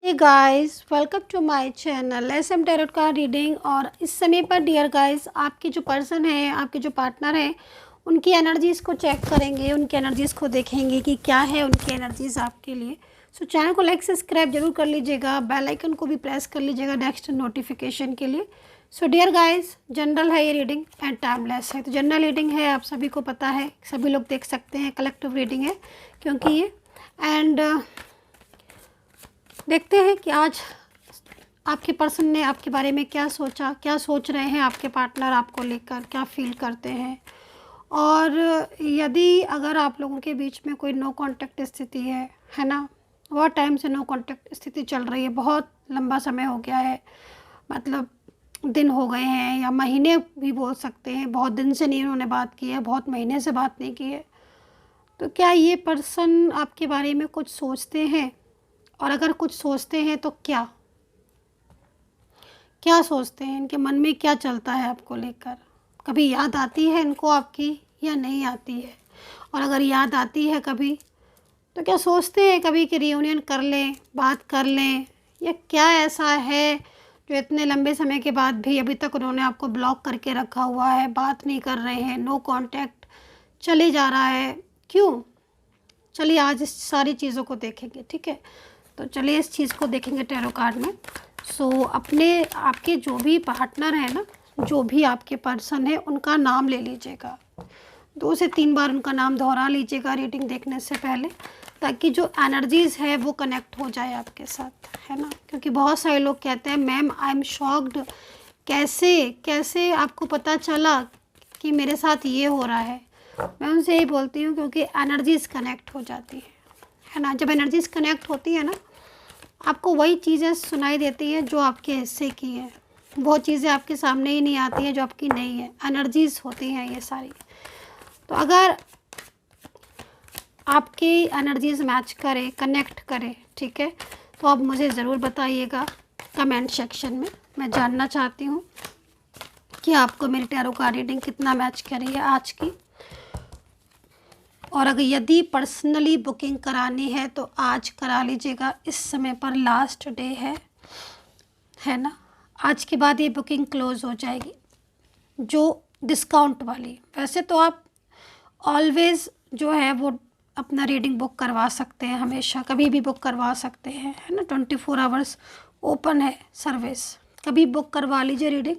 Hey guys, welcome to my channel SM tarot card reading. और इस समय पर डियर गाइस, आपके जो पर्सन है, आपके जो पार्टनर है, उनकी एनर्जीज़ को चेक करेंगे, उनकी एनर्जीज़ को देखेंगे कि क्या है उनकी एनर्जीज़ आपके लिए। सो चैनल को लाइक सब्सक्राइब जरूर कर लीजिएगा, बेल आइकन को भी प्रेस कर लीजिएगा नेक्स्ट नोटिफिकेशन के लिए। सो डियर गाइस, जनरल है ये रीडिंग एंड टाइमलेस है। तो जनरल रीडिंग है, आप सभी को पता है, सभी लोग देख सकते हैं। कलेक्टिव रीडिंग है क्योंकि ये एंड देखते हैं कि आज आपके पर्सन ने आपके बारे में क्या सोचा, क्या सोच रहे हैं आपके पार्टनर आपको लेकर, क्या फील करते हैं। और यदि अगर आप लोगों के बीच में कोई नो कांटेक्ट स्थिति है ना, बहुत टाइम से नो कांटेक्ट स्थिति चल रही है, बहुत लंबा समय हो गया है, मतलब दिन हो गए हैं या महीने भी बोल सकते हैं, बहुत दिन से नहीं उन्होंने बात की है, बहुत महीने से बात नहीं की है, तो क्या ये पर्सन आपके बारे में कुछ सोचते हैं? और अगर कुछ सोचते हैं तो क्या क्या सोचते हैं, इनके मन में क्या चलता है आपको लेकर? कभी याद आती है इनको आपकी या नहीं आती है? और अगर याद आती है कभी तो क्या सोचते हैं कभी कि रियूनियन कर लें, बात कर लें, या क्या ऐसा है जो इतने लंबे समय के बाद भी अभी तक उन्होंने आपको ब्लॉक करके रखा हुआ है, बात नहीं कर रहे हैं, नो कांटेक्ट चले जा रहा है, क्यों? चलिए आज इस सारी चीज़ों को देखेंगे, ठीक है? तो चलिए इस चीज़ को देखेंगे टैरो कार्ड में। सो अपने आपके जो भी पार्टनर है ना, जो भी आपके पर्सन है, उनका नाम ले लीजिएगा, 2 से 3 बार उनका नाम दोहरा लीजिएगा रीडिंग देखने से पहले, ताकि जो एनर्जीज़ है वो कनेक्ट हो जाए आपके साथ, है ना। क्योंकि बहुत सारे लोग कहते हैं मैम आई एम शॉक्ड, कैसे कैसे आपको पता चला कि मेरे साथ ये हो रहा है। मैं उनसे यही बोलती हूँ क्योंकि एनर्जीज़ कनेक्ट हो जाती है ना। जब एनर्जीज़ कनेक्ट होती है ना, आपको वही चीज़ें सुनाई देती हैं जो आपके हिस्से की है, वो चीज़ें आपके सामने ही नहीं आती हैं जो आपकी नहीं है। एनर्जीज़ होती हैं ये सारी। तो अगर आपकी एनर्जीज़ मैच करे, कनेक्ट करे, ठीक है, तो आप मुझे ज़रूर बताइएगा कमेंट सेक्शन में। मैं जानना चाहती हूँ कि आपको मेरी टैरो कार्ड रीडिंग कितना मैच करी है आज की। और अगर यदि पर्सनली बुकिंग करानी है तो आज करा लीजिएगा, इस समय पर लास्ट डे है ना। आज के बाद ये बुकिंग क्लोज़ हो जाएगी, जो डिस्काउंट वाली। वैसे तो आप ऑलवेज़ जो है वो अपना रीडिंग बुक करवा सकते हैं, हमेशा कभी भी बुक करवा सकते हैं, है ना। 24 आवर्स ओपन है सर्विस, कभी बुक करवा लीजिए रीडिंग,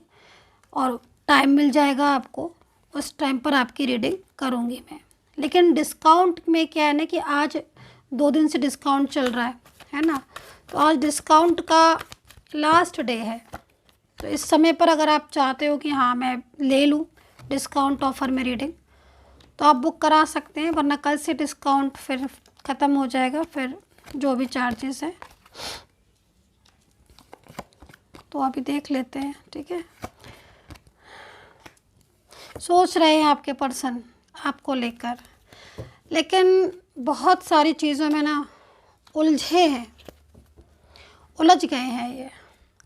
और टाइम मिल जाएगा आपको, उस टाइम पर आपकी रीडिंग करूँगी मैं। लेकिन डिस्काउंट में क्या है ना कि आज 2 दिन से डिस्काउंट चल रहा है ना। तो आज डिस्काउंट का लास्ट डे है, तो इस समय पर अगर आप चाहते हो कि हाँ मैं ले लूँ डिस्काउंट ऑफ़र में रीडिंग, तो आप बुक करा सकते हैं, वरना कल से डिस्काउंट फिर ख़त्म हो जाएगा, फिर जो भी चार्जेस है। तो अभी देख लेते हैं, ठीक है। सोच रहे हैं आपके पर्सन आपको लेकर, लेकिन बहुत सारी चीज़ों में ना उलझे हैं, उलझ गए हैं ये।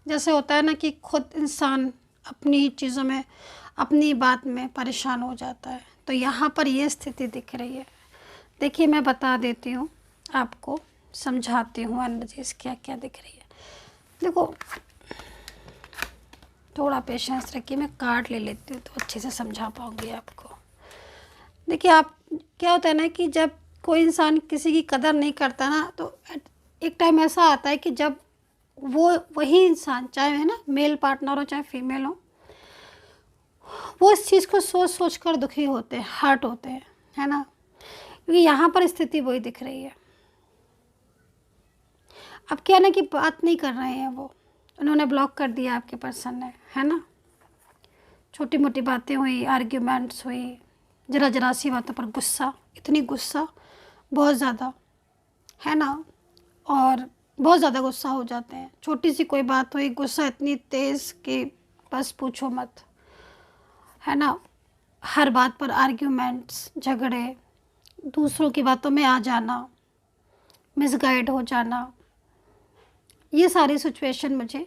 जैसे होता है ना कि खुद इंसान अपनी चीज़ों में, अपनी बात में परेशान हो जाता है, तो यहाँ पर ये स्थिति दिख रही है। देखिए मैं बता देती हूँ आपको, समझाती हूँ एनर्जीज़ क्या क्या दिख रही है। देखो थोड़ा पेशेंस रखिए, मैं कार्ड ले लेती हूँ तो अच्छे से समझा पाऊँगी आपको। देखिए आप, क्या होता है ना कि जब कोई इंसान किसी की कदर नहीं करता ना, तो एक टाइम ऐसा आता है कि जब वो वही इंसान, चाहे है ना मेल पार्टनर हो चाहे फीमेल हो, वो इस चीज़ को सोच सोच कर दुखी होते हैं, हर्ट होते हैं, है ना। क्योंकि यहाँ पर स्थिति वही दिख रही है। अब क्या ना कि बात नहीं कर रहे हैं वो, उन्होंने ब्लॉक कर दिया आपके पर्सन ने, है ना। छोटी मोटी बातें हुई, आर्ग्यूमेंट्स हुई, ज़रा ज़रा सी बातों पर गुस्सा, इतनी गुस्सा बहुत ज़्यादा, है ना। और बहुत ज़्यादा गुस्सा हो जाते हैं, छोटी सी कोई बात हुई, गुस्सा इतनी तेज़ कि बस पूछो मत, है ना। हर बात पर आर्ग्यूमेंट्स, झगड़े, दूसरों की बातों में आ जाना, मिसगाइड हो जाना, ये सारी सिचुएशन मुझे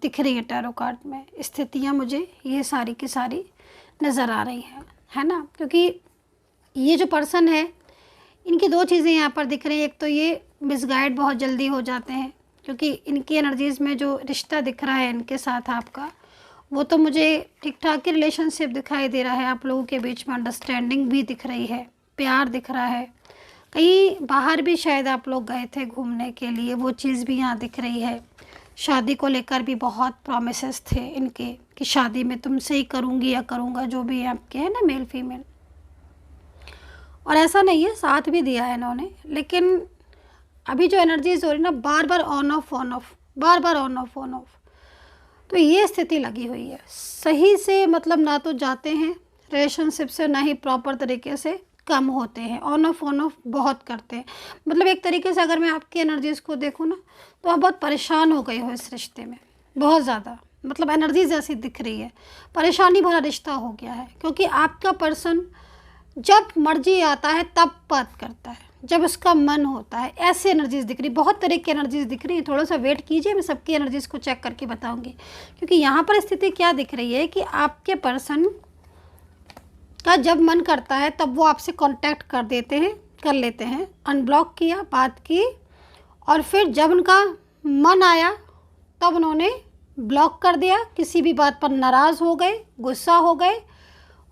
दिख रही है टैरो कार्ड में। स्थितियाँ मुझे ये सारी की सारी नज़र आ रही हैं, है ना। क्योंकि ये जो पर्सन है, इनकी 2 चीज़ें यहाँ पर दिख रही हैं। एक तो ये मिसगाइड बहुत जल्दी हो जाते हैं, क्योंकि इनकी एनर्जीज़ में जो रिश्ता दिख रहा है इनके साथ आपका, वो तो मुझे ठीक ठाक ही रिलेशनशिप दिखाई दे रहा है। आप लोगों के बीच में अंडरस्टैंडिंग भी दिख रही है, प्यार दिख रहा है। कहीं बाहर भी शायद आप लोग गए थे घूमने के लिए, वो चीज़ भी यहाँ दिख रही है। शादी को लेकर भी बहुत प्रॉमिसेस थे इनके कि शादी में तुमसे ही करूँगी या करूँगा, जो भी आपके हैं ना मेल फीमेल। और ऐसा नहीं है, साथ भी दिया है इन्होंने, लेकिन अभी जो एनर्जीज हो रही ना, बार बार ऑन ऑफ ऑन ऑफ, बार बार ऑन ऑफ ऑन ऑफ, तो ये स्थिति लगी हुई है। सही से मतलब ना तो जाते हैं रिलेशनशिप से, ना ही प्रॉपर तरीके से कम होते हैं, ऑन ऑफ बहुत करते हैं। मतलब एक तरीके से अगर मैं आपकी एनर्जीज़ को देखूँ ना, तो आप बहुत परेशान हो गए हो इस रिश्ते में, बहुत ज़्यादा। मतलब एनर्जीज ऐसी दिख रही है, परेशानी भरा रिश्ता हो गया है। क्योंकि आपका पर्सन जब मर्जी आता है तब बात करता है, जब उसका मन होता है, ऐसी एनर्जीज दिख रही, बहुत तरह की एनर्जीज दिख रही है। थोड़ा सा वेट कीजिए, मैं सबकी एनर्जीज़ को चेक करके बताऊंगी। क्योंकि यहाँ पर स्थिति क्या दिख रही है कि आपके पर्सन का जब मन करता है तब वो आपसे कांटेक्ट कर लेते हैं। अनब्लॉक किया, बात की, और फिर जब उनका मन आया तब उन्होंने ब्लॉक कर दिया, किसी भी बात पर नाराज़ हो गए, गुस्सा हो गए,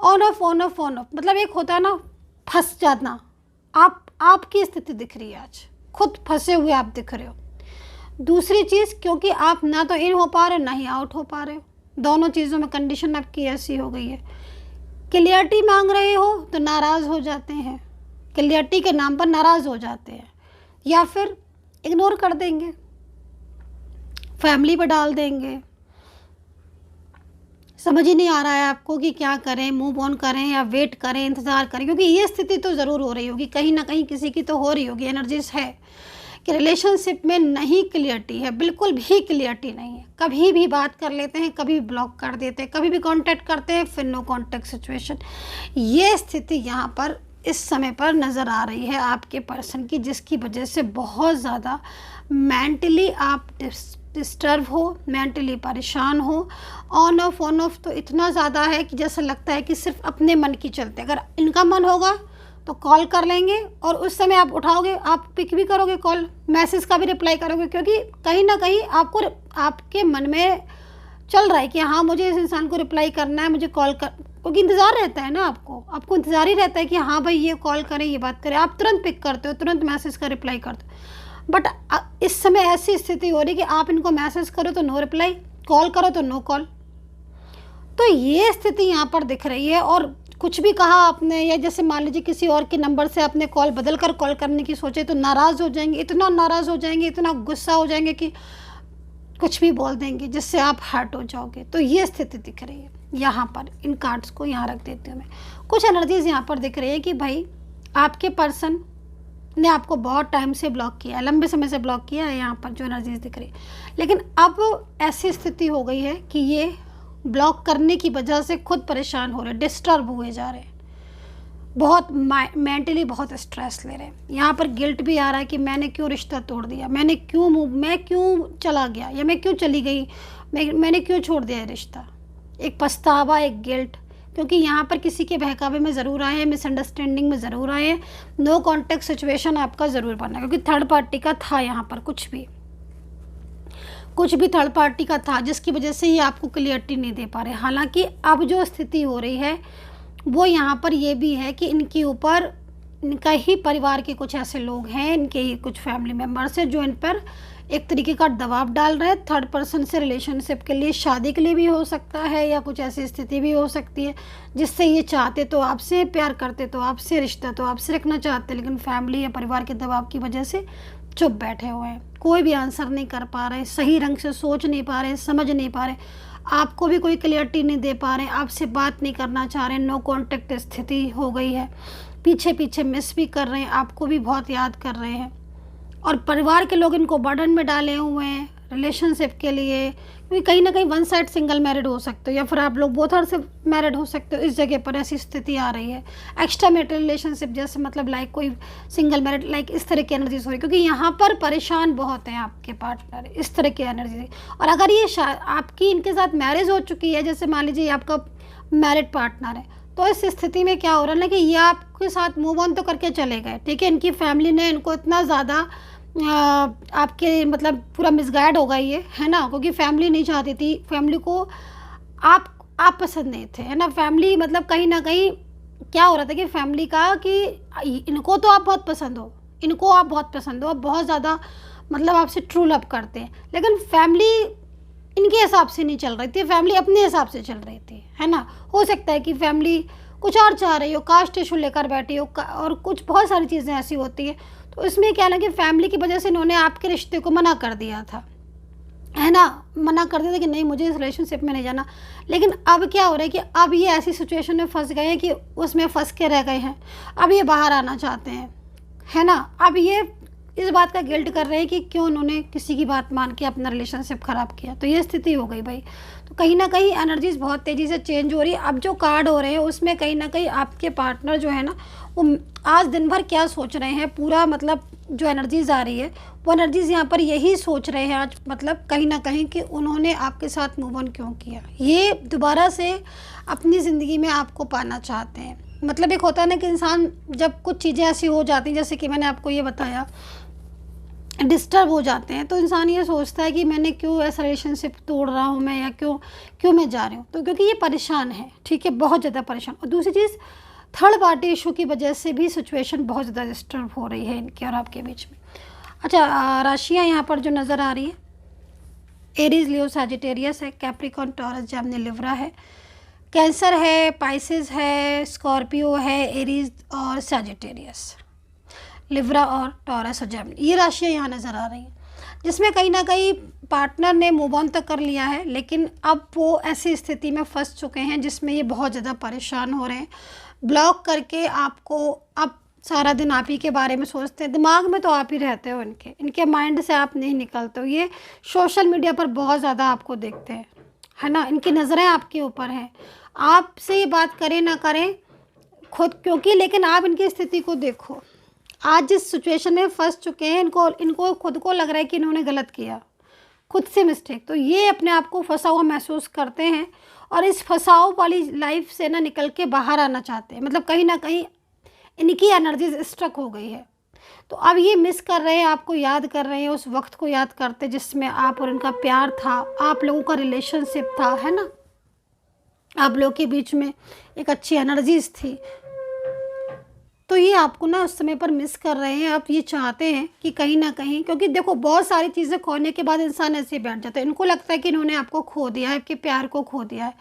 on off on off on of. मतलब एक होता है ना फंस जाना, आपकी स्थिति दिख रही है आज, खुद फंसे हुए आप दिख रहे हो। दूसरी चीज़, क्योंकि आप ना तो इन हो पा रहे ना ही आउट हो पा रहे हो, दोनों चीज़ों में कंडीशन आपकी ऐसी हो गई है। क्लियरिटी मांग रहे हो तो नाराज़ हो जाते हैं, क्लियरिटी के नाम पर नाराज़ हो जाते हैं, या फिर इग्नोर कर देंगे, फैमिली पर डाल देंगे। समझ ही नहीं आ रहा है आपको कि क्या करें, मूव ऑन करें या वेट करें, इंतज़ार करें। क्योंकि ये स्थिति तो ज़रूर हो रही होगी, कहीं ना कहीं किसी की तो हो रही होगी। एनर्जीज है कि रिलेशनशिप में नहीं क्लियरिटी है, बिल्कुल भी क्लियरिटी नहीं है। कभी भी बात कर लेते हैं, कभी ब्लॉक कर देते हैं, कभी भी कांटेक्ट करते हैं, फिर नो कांटेक्ट सिचुएशन। ये स्थिति यहाँ पर इस समय पर नज़र आ रही है आपके पर्सन की, जिसकी वजह से बहुत ज़्यादा मेंटली आप डिस्टर्ब हो, मेंटली परेशान हो। ऑन ऑफ तो इतना ज़्यादा है कि जैसा लगता है कि सिर्फ अपने मन की चलते। अगर इनका मन होगा तो कॉल कर लेंगे, और उस समय आप उठाओगे, आप पिक भी करोगे कॉल, मैसेज का भी रिप्लाई करोगे, क्योंकि कहीं ना कहीं आपको आपके मन में चल रहा है कि हाँ मुझे इस इंसान को रिप्लाई करना है, मुझे कॉल कर, क्योंकि इंतज़ार रहता है ना आपको इंतज़ार ही रहता है कि हाँ भाई ये कॉल करें, ये बात करें। आप तुरंत पिक करते हो, तुरंत मैसेज का रिप्लाई करते हो। बट इस समय ऐसी स्थिति हो रही कि आप इनको मैसेज करो तो नो रिप्लाई, कॉल करो तो नो कॉल। तो ये स्थिति यहाँ पर दिख रही है। और कुछ भी कहा आपने, या जैसे मान लीजिए किसी और के नंबर से आपने कॉल बदल कर कॉल करने की सोचे, तो नाराज़ हो जाएंगे, इतना नाराज़ हो जाएंगे, इतना गुस्सा हो जाएंगे कि कुछ भी बोल देंगे, जिससे आप हर्ट हो जाओगे। तो ये स्थिति दिख रही है यहाँ पर। इन कार्ड्स को यहाँ रख देती हूँ मैं। कुछ एनर्जीज यहाँ पर दिख रही है कि भाई आपके पर्सन ने आपको बहुत टाइम से ब्लॉक किया है, लंबे समय से ब्लॉक किया है, यहाँ पर जो एनर्जीज दिख रही है। लेकिन अब ऐसी स्थिति हो गई है कि ये ब्लॉक करने की वजह से खुद परेशान हो रहे, डिस्टर्ब हुए जा रहे हैं, बहुत मेंटली बहुत स्ट्रेस ले रहे हैं। यहाँ पर गिल्ट भी आ रहा है कि मैंने क्यों रिश्ता तोड़ दिया, मैं क्यों चला गया, या मैं क्यों चली गई, मैंने क्यों छोड़ दिया रिश्ता। एक पछतावा, एक गिल्ट, क्योंकि यहाँ पर किसी के बहकावे में ज़रूर आए हैं, मिसअंडरस्टैंडिंग में ज़रूर आए हैं, नो कॉन्टेक्ट सिचुएशन आपका ज़रूर बना, क्योंकि थर्ड पार्टी का था यहाँ पर, कुछ भी थर्ड पार्टी का था, जिसकी वजह से ये आपको क्लियरिटी नहीं दे पा रहे। हालांकि अब जो स्थिति हो रही है वो यहाँ पर ये भी है कि इनके ऊपर इनका ही परिवार के कुछ ऐसे लोग हैं, इनके ही कुछ फैमिली मेम्बर्स हैं, जो इन पर एक तरीके का दबाव डाल रहे हैं थर्ड पर्सन से रिलेशनशिप के लिए, शादी के लिए भी हो सकता है, या कुछ ऐसी स्थिति भी हो सकती है जिससे ये चाहते तो आपसे, प्यार करते तो आपसे, रिश्ता तो आपसे रखना चाहते, लेकिन फैमिली या परिवार के दबाव की वजह से चुप बैठे हुए हैं, कोई भी आंसर नहीं कर पा रहे, सही रंग से सोच नहीं पा रहे, समझ नहीं पा रहे, आपको भी कोई क्लियरिटी नहीं दे पा रहे, आपसे बात नहीं करना चाह रहे, नो कॉन्टेक्ट स्थिति हो गई है, पीछे पीछे मिस भी कर रहे हैं, आपको भी बहुत याद कर रहे हैं। और परिवार के लोग इनको बर्डन में डाले हुए हैं रिलेशनशिप के लिए, क्योंकि कहीं ना कहीं वन साइड सिंगल मैरिड हो सकते हो, या फिर आप लोग बोथ साइड से मैरिड हो सकते हो। इस जगह पर ऐसी स्थिति आ रही है, एक्स्ट्रा मैरिटल रिलेशनशिप जैसे, मतलब लाइक कोई सिंगल मैरिड, लाइक इस तरह की एनर्जीज हो रही है, क्योंकि यहाँ पर परेशान बहुत हैं आपके पार्टनर, इस तरह की एनर्जी। और अगर ये आपकी इनके साथ मैरिज हो चुकी है, जैसे मान लीजिए आपका मैरिड पार्टनर है, तो इस स्थिति में क्या हो रहा है ना कि ये आपके साथ मूव ऑन तो करके चले गए, ठीक है, इनकी फैमिली ने इनको इतना ज़्यादा आपके मतलब पूरा मिसगाइड हो गई है ना, क्योंकि फैमिली नहीं चाहती थी, फैमिली को आप पसंद नहीं थे, है ना। फैमिली मतलब कहीं ना कहीं क्या हो रहा था कि फैमिली का कि इनको तो आप बहुत पसंद हो, इनको आप बहुत पसंद हो, आप बहुत ज़्यादा मतलब आपसे ट्रू लव करते हैं, लेकिन फैमिली इनके हिसाब से नहीं चल रही थी, फैमिली अपने हिसाब से चल रही थी, है ना। हो सकता है कि फैमिली कुछ और चाह रही हो, कास्ट इशू लेकर बैठी हो और कुछ बहुत सारी चीज़ें ऐसी होती है। तो इसमें क्या ना कि फैमिली की वजह से इन्होंने आपके रिश्ते को मना कर दिया था, है ना, मना कर दिया था कि नहीं मुझे इस रिलेशनशिप में नहीं जाना। लेकिन अब क्या हो रहा है कि अब ये ऐसी सिचुएशन में फंस गए हैं कि उसमें फंस के रह गए हैं, अब ये बाहर आना चाहते हैं, है ना। अब ये इस बात का गिल्ट कर रहे हैं कि क्यों उन्होंने किसी की बात मान के अपना रिलेशनशिप ख़राब किया। तो ये स्थिति हो गई भाई। तो कहीं ना कहीं एनर्जीज बहुत तेज़ी से चेंज हो रही है। अब जो कार्ड हो रहे हैं उसमें कहीं ना कहीं आपके पार्टनर जो है ना, वो आज दिन भर क्या सोच रहे हैं, पूरा मतलब जो एनर्जीज आ रही है वो एनर्जीज यहाँ पर यही सोच रहे हैं आज, मतलब कहीं ना कहीं कि उन्होंने आपके साथ मूव ऑन क्यों किया, ये दोबारा से अपनी ज़िंदगी में आपको पाना चाहते हैं। मतलब एक होता है ना कि इंसान जब कुछ चीज़ें ऐसी हो जाती हैं, जैसे कि मैंने आपको ये बताया, डिस्टर्ब हो जाते हैं, तो इंसान ये सोचता है कि मैंने क्यों ऐसा रिलेशनशिप तोड़ रहा हूँ मैं, या क्यों मैं जा रही हूँ। तो क्योंकि ये परेशान है, ठीक है, बहुत ज़्यादा परेशान। और दूसरी चीज़, थर्ड पार्टी इशू की वजह से भी सिचुएशन बहुत ज़्यादा डिस्टर्ब हो रही है इनके और आपके बीच में। अच्छा, राशियाँ यहाँ पर जो नज़र आ रही है, एरीज, लियो, सैजिटेरियस है, कैप्रिकॉर्न, टॉरस, जेमिनी, लिब्रा है, कैंसर है, पाइसेस है, स्कॉर्पियो है, एरीज और सैजिटेरियस, लिब्रा और टॉरस और जेमिनी, ये राशियाँ यहाँ नज़र आ रही हैं, जिसमें कहीं ना कहीं पार्टनर ने मूव ऑन तक कर लिया है, लेकिन अब वो ऐसी स्थिति में फंस चुके हैं जिसमें ये बहुत ज़्यादा परेशान हो रहे हैं। ब्लॉक करके आपको अब सारा दिन आप ही के बारे में सोचते हैं, दिमाग में तो आप ही रहते हो, इनके माइंड से आप नहीं निकलते हो। ये सोशल मीडिया पर बहुत ज़्यादा आपको देखते हैं, है ना, इनकी नज़रें आपके ऊपर हैं, आपसे ये बात करें ना करें खुद, क्योंकि लेकिन आप इनकी स्थिति को देखो, आज जिस सिचुएशन में फंस चुके हैं, इनको खुद को लग रहा है कि इन्होंने गलत किया, खुद से मिस्टेक, तो ये अपने आप को फंसा हुआ महसूस करते हैं और इस फंसाव वाली लाइफ से ना निकल के बाहर आना चाहते हैं। मतलब कहीं ना कहीं इनकी एनर्जी स्ट्रक हो गई है, तो अब ये मिस कर रहे हैं, आपको याद कर रहे हैं, उस वक्त को याद करते जिसमें आप और इनका प्यार था, आप लोगों का रिलेशनशिप था, है ना, आप लोगों के बीच में एक अच्छी एनर्जीज थी। तो ये आपको ना उस समय पर मिस कर रहे हैं। आप ये चाहते हैं कि कहीं ना कहीं, क्योंकि देखो बहुत सारी चीज़ें खोने के बाद इंसान ऐसे ही बैठ जाता है, इनको लगता है कि इन्होंने आपको खो दिया है, आपके प्यार को खो दिया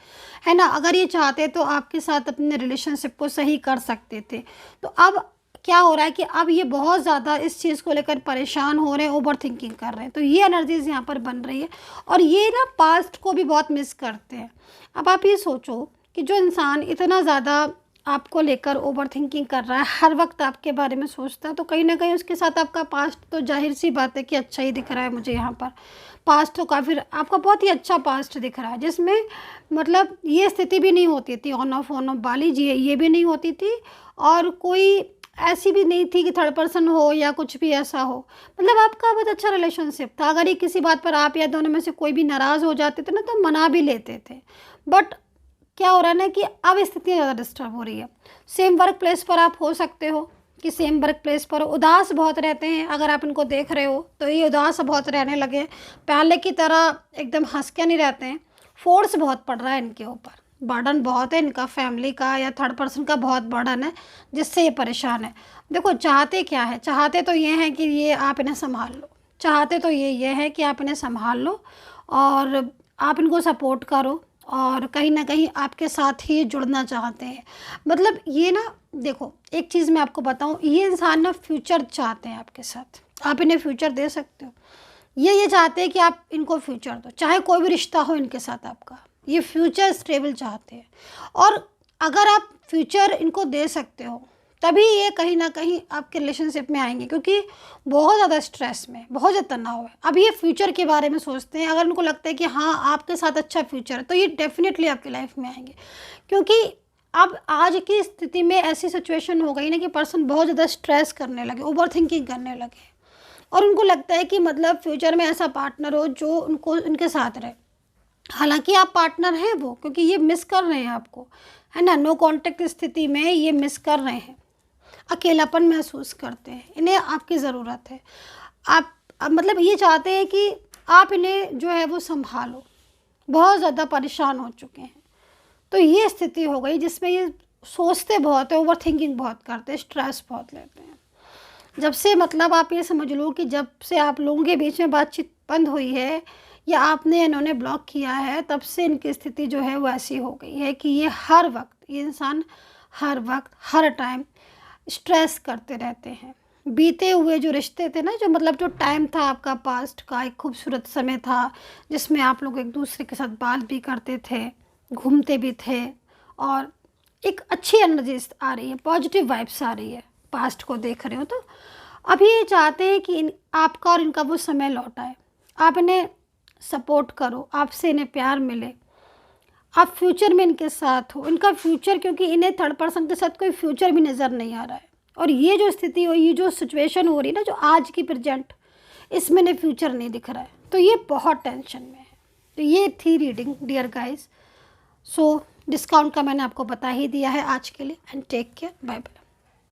है ना। अगर ये चाहते तो आपके साथ अपने रिलेशनशिप को सही कर सकते थे। तो अब क्या हो रहा है कि अब ये बहुत ज़्यादा इस चीज़ को लेकर परेशान हो रहे हैं, ओवर थिंकिंग कर रहे हैं, तो ये एनर्जीज यहाँ पर बन रही है और ये ना पास्ट को भी बहुत मिस करते हैं। अब आप ये सोचो कि जो इंसान इतना ज़्यादा आपको लेकर ओवर थिंकिंग कर रहा है, हर वक्त आपके बारे में सोचता है, तो कहीं ना कहीं उसके साथ आपका पास्ट तो जाहिर सी बात है कि अच्छा ही दिख रहा है मुझे यहाँ पर। पास्ट तो काफ़ी आपका बहुत ही अच्छा पास्ट दिख रहा है, जिसमें मतलब ये स्थिति भी नहीं होती थी ऑन ऑफ वाली जी, ये भी नहीं होती थी और कोई ऐसी भी नहीं थी कि थर्ड पर्सन हो या कुछ भी ऐसा हो। मतलब आपका बहुत अच्छा रिलेशनशिप था। अगर ये किसी बात पर आप या दोनों में से कोई भी नाराज़ हो जाते थे ना, तो मना भी लेते थे। बट क्या हो रहा है ना कि अब स्थितियाँ ज़्यादा डिस्टर्ब हो रही है। सेम वर्क प्लेस पर आप हो सकते हो कि सेम वर्क प्लेस पर उदास बहुत रहते हैं, अगर आप इनको देख रहे हो तो ये उदास बहुत रहने लगे, पहले की तरह एकदम हंस के नहीं रहते हैं। फोर्स बहुत पड़ रहा है इनके ऊपर, बर्डन बहुत है इनका, फैमिली का या थर्ड पर्सन का बहुत बर्डन है जिससे ये परेशान है। देखो चाहते क्या है, चाहते तो ये हैं कि ये आप इन्हें संभाल लो, चाहते तो ये है कि आप इन्हें संभाल लो और आप इनको सपोर्ट करो और कहीं ना कहीं आपके साथ ही जुड़ना चाहते हैं। मतलब ये ना देखो एक चीज़ मैं आपको बताऊं, ये इंसान ना फ्यूचर चाहते हैं आपके साथ, आप इन्हें फ्यूचर दे सकते हो। ये चाहते हैं कि आप इनको फ्यूचर दो, चाहे कोई भी रिश्ता हो इनके साथ आपका, ये फ्यूचर स्टेबल चाहते हैं। और अगर आप फ्यूचर इनको दे सकते हो तभी ये कहीं ना कहीं आपके रिलेशनशिप में आएंगे, क्योंकि बहुत ज़्यादा स्ट्रेस में, बहुत ज़्यादा तनाव है। अब ये फ्यूचर के बारे में सोचते हैं, अगर उनको लगता है कि हाँ आपके साथ अच्छा फ्यूचर है तो ये डेफिनेटली आपकी लाइफ में आएंगे। क्योंकि अब आज की स्थिति में ऐसी सिचुएशन हो गई ना कि पर्सन बहुत ज़्यादा स्ट्रेस करने लगे, ओवर थिंकिंग करने लगे और उनको लगता है कि मतलब फ्यूचर में ऐसा पार्टनर हो जो उनको उनके साथ रहे। हालांकि आप पार्टनर हैं वो, क्योंकि ये मिस कर रहे हैं आपको, है ना, नो कांटेक्ट स्थिति में ये मिस कर रहे हैं, अकेलापन महसूस करते हैं, इन्हें आपकी ज़रूरत है। आप मतलब ये चाहते हैं कि आप इन्हें जो है वो संभालो, बहुत ज़्यादा परेशान हो चुके हैं। तो ये स्थिति हो गई जिसमें ये सोचते बहुत है, ओवर थिंकिंग बहुत करते हैं, स्ट्रेस बहुत लेते हैं। जब से मतलब आप ये समझ लो कि जब से आप लोगों के बीच में बातचीत बंद हुई है या आपने इन्होंने ब्लॉक किया है, तब से इनकी स्थिति जो है वो ऐसी हो गई है कि ये हर वक्त, ये इंसान हर वक्त हर टाइम स्ट्रेस करते रहते हैं। बीते हुए जो रिश्ते थे ना, जो मतलब जो टाइम था आपका पास्ट का, एक खूबसूरत समय था जिसमें आप लोग एक दूसरे के साथ बात भी करते थे, घूमते भी थे, और एक अच्छी एनर्जी आ रही है, पॉजिटिव वाइब्स आ रही है, पास्ट को देख रहे हो तो अभी ये चाहते हैं कि आपका और इनका वो समय लौट आए। आप इन्हें सपोर्ट करो, आपसे इन्हें प्यार मिले, आप फ्यूचर में इनके साथ हो, इनका फ्यूचर, क्योंकि इन्हें थर्ड पर्सन के साथ कोई फ्यूचर भी नज़र नहीं आ रहा है। और ये जो स्थिति हो, ये जो सिचुएशन हो रही है ना, जो आज की प्रेजेंट, इसमें इन्हें फ्यूचर नहीं दिख रहा है, तो ये बहुत टेंशन में है। तो ये थी reading dear guys. So discount का मैंने आपको बता ही दिया है आज के लिए। And take care, bye bye.